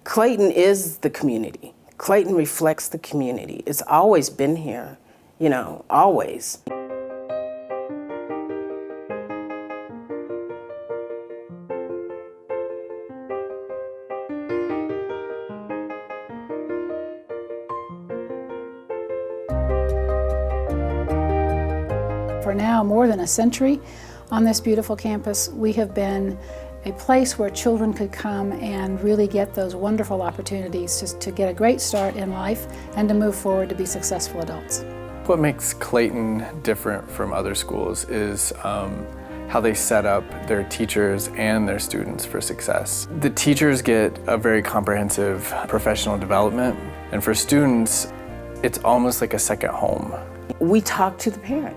Clayton is the community. Clayton reflects the community. It's always been here, you know, always. For now more than a century on this beautiful campus, we have been a place where children could come and really get those wonderful opportunities to get a great start in life and to move forward to be successful adults. What makes Clayton different from other schools is how they set up their teachers and their students for success. The teachers get a very comprehensive professional development, and for students, it's almost like a second home. We talk to the parent.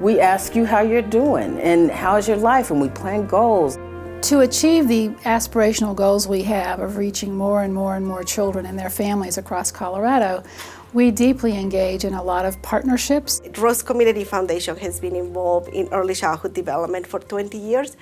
We ask you how you're doing and how's your life, and we plan goals. To achieve the aspirational goals we have of reaching more and more and more children and their families across Colorado, we deeply engage in a lot of partnerships. Rose Community Foundation has been involved in early childhood development for 20 years,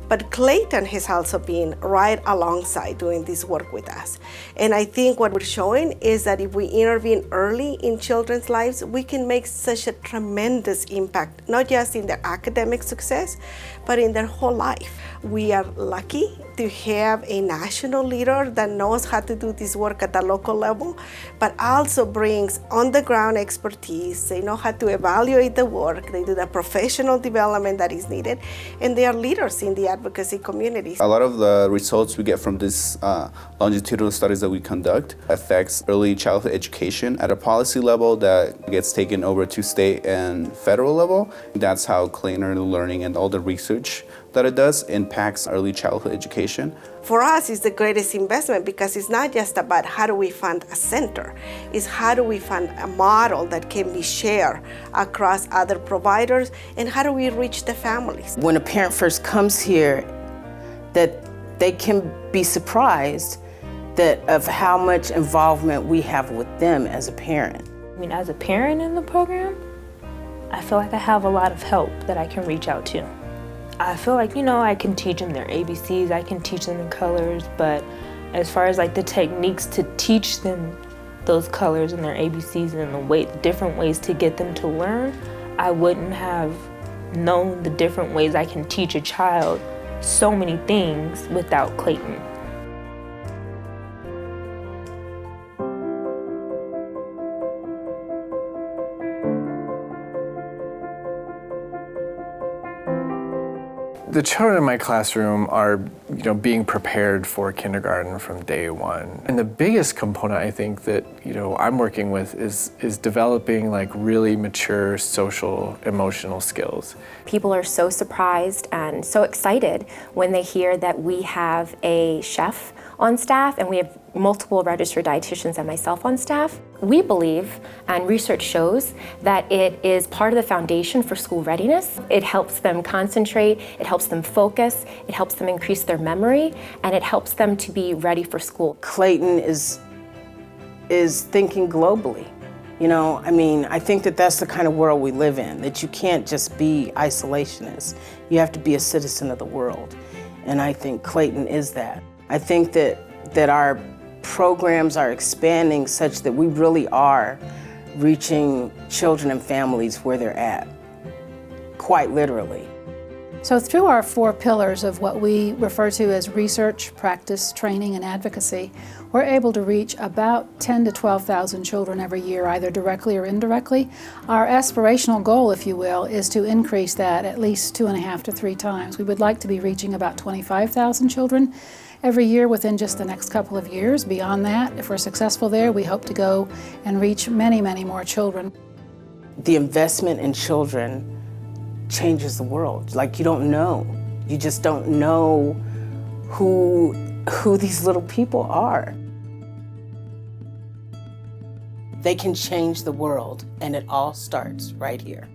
but Clayton has also been right alongside doing this work with us. And I think what we're showing is that if we intervene early in children's lives, we can make such a tremendous impact, not just in their academic success, but in their whole life. We are lucky to have a national leader that knows how to do this work at the local level, but also brings on-the-ground expertise. They know how to evaluate the work, they do the professional development that is needed, and they are leaders in the advocacy community. A lot of the results we get from this longitudinal studies that we conduct affects early childhood education at a policy level that gets taken over to state and federal level. That's how Clayton Early Learning and all the research that it does impacts early childhood education. For us, it's the greatest investment because it's not just about how do we fund a center, it's how do we fund a model that can be shared across other providers, and how do we reach the families. When a parent first comes here, that they can be surprised of how much involvement we have with them as a parent. I mean, as a parent in the program, I feel like I have a lot of help that I can reach out to. I feel like, you know, I can teach them their ABCs, I can teach them the colors, but as far as like the techniques to teach them those colors and their ABCs and the different ways to get them to learn, I wouldn't have known the different ways I can teach a child so many things without Clayton. The children in my classroom are, you know, being prepared for kindergarten from day one. And the biggest component I think that, you know, I'm working with is developing like really mature social, emotional skills. People are so surprised and so excited when they hear that we have a chef on staff and we have multiple registered dietitians and myself on staff. We believe, and research shows, that it is part of the foundation for school readiness. It helps them concentrate, it helps them focus, it helps them increase their memory, and it helps them to be ready for school. Clayton is thinking globally. You know, I mean, I think that that's the kind of world we live in, that you can't just be isolationist. You have to be a citizen of the world. And I think Clayton is that. I think that our programs are expanding such that we really are reaching children and families where they're at, quite literally. So through our 4 pillars of what we refer to as research, practice, training, and advocacy, we're able to reach about 10,000 to 12,000 children every year, either directly or indirectly. Our aspirational goal, if you will, is to increase that at least 2.5 to 3 times. We would like to be reaching about 25,000 children every year within just the next couple of years. Beyond that, if we're successful there, we hope to go and reach many, many more children. The investment in children changes the world. Like, you don't know. You just don't know who these little people are. They can change the world, and it all starts right here.